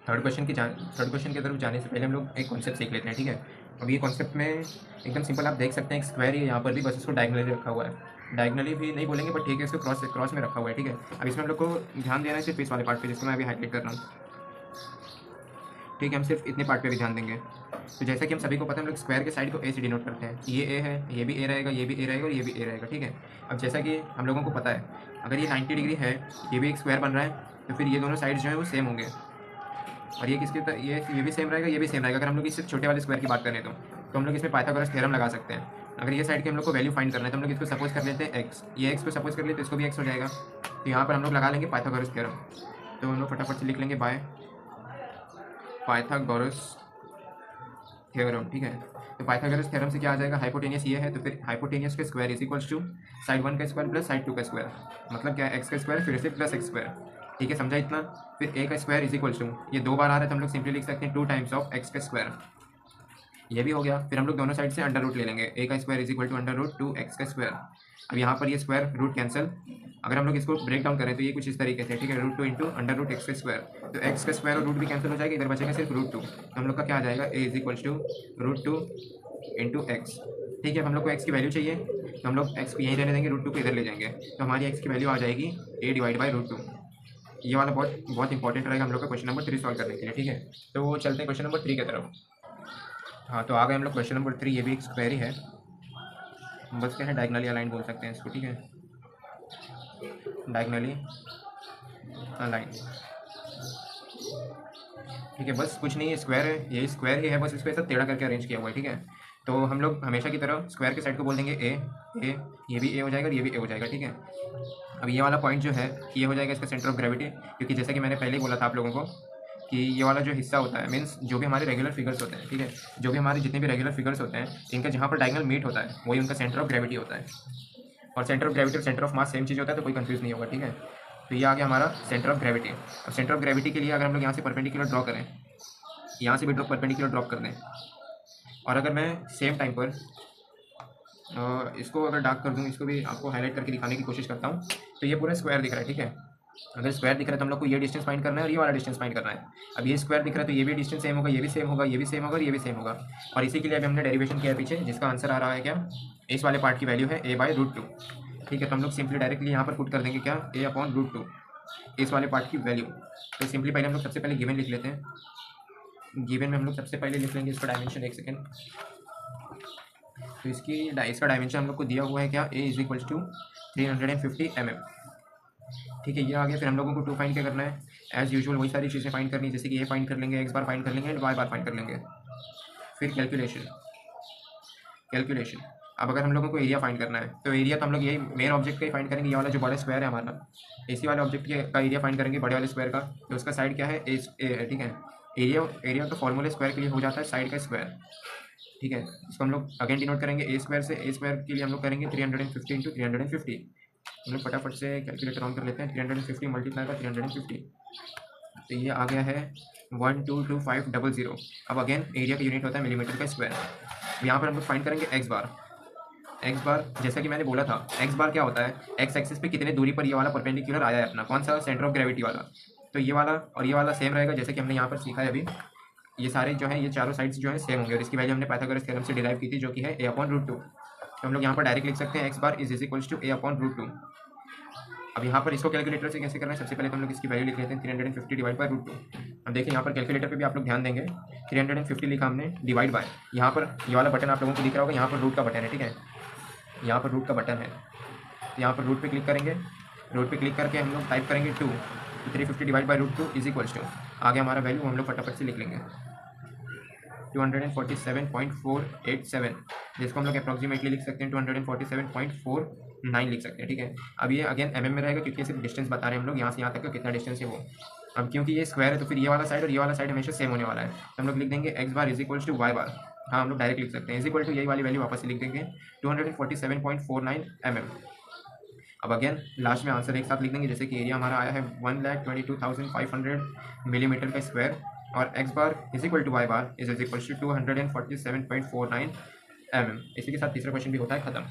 Third question की तरफ जाने से पहले हम लोग एक कॉन्सेप्ट सीख लेते हैं, ठीक है। अब ये कॉन्सेप्ट में एकदम सिंपल, आप देख सकते हैं एक स्क्वायर ही यहाँ पर भी, बस इसको डायगनली रखा हुआ है। डायगनली भी नहीं बोलेंगे बट ठीक है, इसको क्रॉस में रखा हुआ है, ठीक है। अब इसमें हम लोग को ध्यान देना है सिर्फ इस वाले पार्ट पे, जिसको मैं अभी हाईलाइट कर रहा हूँ, ठीक है। हम सिर्फ इतने पार्ट पे भी ध्यान देंगे। तो जैसा कि हम सभी को पता है, हम लोग स्क्वायर के साइड को ए से डिनोट करते हैं। ये ए है, ये भी ए रहेगा, ये भी ए रहेगा और ये भी ए रहेगा, ठीक है। अब जैसा कि हम लोगों को पता है, अगर ये 90 डिग्री है, ये भी एक स्क्वायर बन रहा है, तो फिर ये दोनों साइड्स जो है वो सेम होंगे। और ये किसके ये भी सेम रहेगा, ये भी सेम रहेगा। अगर हम लोग इस छोटे वाले स्क्वायर की बात करें तो हम लोग इसमें पाइथागोरस थ्योरम लगा सकते हैं। अगर ये साइड की हम लोग को वैल्यू फाइंड करना है तो हम लोग इसको सपोज कर लेते हैं एक्स, ये एक्स को सपोज कर लेते हैं, इसको भी एक्स हो जाएगा। तो यहाँ पर हम लोग लगा लेंगे पाइथागोरस थ्योरम। तो हम लोग फटाफट से लिख लेंगे बाय पाइथागोरस थ्योरम, ठीक है। तो पाइथागोरस थ्योरम से क्या आ जाएगा, हाइपोटेनियस ये है तो फिर हाइपोटेनियस का square is equals to side 1 का स्क्वायर प्लस साइड 2 का स्क्वायर। मतलब क्या है, एक्स का स्क्वायर फिर से प्लस एक्स स्क्वायर, ठीक है, समझा इतना। फिर ए का स्क्वायर इज इक्वल्स टू, ये 2 बार आ रहा है तो हम लोग सिंपली लिख सकते हैं 2 टाइम्स ऑफ एक्स का स्क्वायर, ये भी हो गया। फिर हम लोग दोनों साइड से अंडर रूट ले लेंगे, ए का square is equal to under root 2 x का स्क्वायर। अब यहाँ पर ये स्क्वायर रूट कैंसिल, अगर हम लोग इसको ब्रेक डाउन करें तो ये कुछ इस तरीके से, ठीक है, root 2 into under root x का स्क्वायर। तो एक्स का स्क्वायर और रूट भी कैंसिल हो जाएगा, इधर बचेगा सिर्फ रूट 2। तो हम लोग का क्या आ जाएगा, A is equals to root 2 into X, ठीक है। अब हम लोग को एक्स की वैल्यू चाहिए तो हम लोग एक्स को यहीं रहने देंगे, रूट 2 को इधर ले जाएंगे, तो हमारी एक्स की वैल्यू आ जाएगी ए डिवाइड बाई रूट 2। ये वाला बहुत बहुत इंपॉर्टेंट रहेगा हम लोग का क्वेश्चन नंबर 3 सॉल्व करने के लिए, ठीक है। तो चलते हैं क्वेश्चन नंबर 3 की तरफ। हाँ, तो आ गए हम लोग क्वेश्चन नंबर 3, ये भी एक स्क्वायर ही है, बस क्या है डायगनली अलाइन बोल सकते हैं इसको, ठीक है, डायगनली अलाइन, ठीक है। बस कुछ नहीं है, स्क्वायर है, यही स्क्वायर ही है, बस इसको ऐसा टेढ़ा करके अरेंज किया हुआ है, ठीक है। तो हम लोग हमेशा की तरह स्क्वायर के साइड को बोल देंगे ए, ये भी ए हो जाएगा और ये भी ए हो जाएगा, ठीक है। अब ये वाला पॉइंट जो है ये हो जाएगा इसका सेंटर ऑफ ग्रेविटी, क्योंकि जैसा कि मैंने पहले ही बोला था आप लोगों को कि ये वाला जो हिस्सा होता है, मीन्स जो भी हमारे रेगुलर फिगर्स होते हैं, ठीक है, जो भी हमारे जितने भी रेगुलर फिगर्स होते हैं, इनका जहाँ पर डायगोनल मीट होता है वही उनका सेंटर ऑफ ग्रेविटी होता है। और सेंटर ऑफ ग्रेविटी और सेंटर ऑफ मास सेम चीज़ होता है, तो कोई कंफ्यूज नहीं होगा, ठीक है। तो ये आ गया हमारा सेंटर ऑफ ग्रेविटी। अब सेंटर ऑफ ग्रेविटी के लिए अगर हम लोग यहाँ से परपेंडिकुलर ड्रॉ करें, यहाँ से भी परपेंडिकुलर ड्रॉप कर दें, और अगर मैं सेम टाइम पर इसको अगर डार्क कर दूँ, इसको भी आपको हाईलाइट करके दिखाने की कोशिश करता हूँ, तो ये पूरा स्क्वायर दिख रहा है, ठीक है। अगर स्क्वायर दिख रहा है तो हम लोग को ये डिस्टेंस फाइंड करना है और ये वाला डिस्टेंस फाइंड करना है। अब ये स्क्वायर दिख रहा है तो ये भी डिस्टेंस सेम होगा, ये भी सेम होगा, ये भी सेम होगा और ये भी सेम होगा। और इसी के लिए अभी हमने डेरिवेशन किया है पीछे, जिसका आंसर आ रहा है क्या, इस वाले पार्ट की वैल्यू है ए बाई रूट 2, ठीक है। तो हम लोग सिंपली डायरेक्टली यहाँ पर पुट कर देंगे क्या, ए अपॉन रूट 2, इस वाले पार्ट की वैल्यू। तो सिंपली पहले हम लोग सबसे पहले गिवन लिख लेते हैं। गिवन में हम लोग सबसे पहले लिख लेंगे इसका डायमेंशन, एक सेकेंड। तो इसका डायमेंशन हम लोग को दिया हुआ है क्या, ए इज इक्वल्स टू 350 mm, ठीक है। ये आ गया। फिर हम लोगों को 2 फाइंड क्या करना है, एज यूजुअल वही सारी चीज़ें फाइंड करनी है, जैसे कि ए फाइंड कर लेंगे, एक्स बार फाइंड कर लेंगे एंड वाई बार फाइंड कर लेंगे। फिर कैलकुलेशन। अब अगर हम लोगों को एरिया फाइंड करना है तो एरिया तो हम लोग यही मेन ऑब्जेक्ट का ही फाइंड करेंगे, ये वाला जो बड़ा स्क्वायर है हमारा, इसी वाले ऑब्जेक्ट का एरिया फाइंड करेंगे, बड़े वाले स्क्वायर का। तो उसका साइड क्या है, ए है, ठीक है। एरिया तो फॉर्मूले स्क्वायर के लिए हो जाता है साइड का स्क्वायर, ठीक है। इसको हम लोग अगेन डिनोट करेंगे ए स्क्वायर से, ए स्क्वायर के लिए हम लोग करेंगे 350 इंटू 350। हम लोग फटाफट से कैलकुलेटर ऑन कर लेते हैं, 350 मल्टीप्लाई बाय 350, तो ये आ गया है 122,500। अब अगेन एरिया का यूनिट होता है मिलीमीटर का स्क्वायर। यहाँ पर हम लोग फाइंड करेंगे एक्स बार, जैसा कि मैंने बोला था, एक्स बार क्या होता है, एक्स एक्सिस पे कितने दूरी पर ये वाला परपेंडिकुलर आया है अपना, कौन सा, सेंटर ऑफ ग्रेविटी वाला। तो ये वाला और ये वाला सेम रहेगा, जैसे कि हमने यहाँ पर सीखा है अभी, ये सारे जो है ये चारों साइड्स जो है सेम होंगे, और इसकी वैल्यू हमने पाइथागोरस थ्योरम से डिराइव की थी, जो कि है ए अपॉन रूट 2। तो हम लोग यहाँ पर डायरेक्ट लिख सकते हैं x bar is equals to a upon root 2। अब यहाँ पर इसको कैलकुलेटर से कैसे करना है, सबसे पहले तो हम लोग इसकी वैल्यू लिख लेते हैं 350 डिवाइड बाय रूट 2। अब देखिए यहाँ पर कैलकुलेटर पे भी आप लोग ध्यान देंगे, 350 लिखा हमने डिवाइड बाय, यहाँ पर ये वाला बटन आप लोगों को दिख रहा होगा, यहाँ पर रूट का बटन है, ठीक है, यहाँ पर रूट का बटन है। यहाँ पर रूट पे क्लिक करेंगे, रूट पे क्लिक करके हम लोग टाइप करेंगे 2, 350 divide by root 2 is equals to, आगे हमारा वैल्यू हम लोग फटाफट से लिख लेंगे 247.487, जिसको हम लोग अप्रॉक्सीमेटली लिख सकते हैं 247.49 लिख सकते हैं, ठीक है। अब ये अगेन mm में रहेगा, क्योंकि सिर्फ डिस्टेंस बता रहे हैं हम लोग यहाँ से यहाँ तक का कितना डिस्टेंस है वो। अब क्योंकि ये स्क्वायर है तो फिर ये वाला साइड और ये वाला साइड हमेशा सेम होने वाला है, तो हम लोग लिख देंगे X bar is equals to Y bar. हाँ, हम लोग डायरेक्ट लिख सकते हैं, इज इक्वल टू यही वाली वैल्यू वापस से लिख देंगे 247.49 mm। अब अगेन लास्ट में आंसर एक साथ लिख देंगे, जैसे कि एरिया हमारा आया है 1,22,500 मिलीमीटर का स्क्वायर, और x bar is equal to Y bar is equal to 247.49 mm। इसी के साथ तीसरा क्वेश्चन भी होता है खत्म।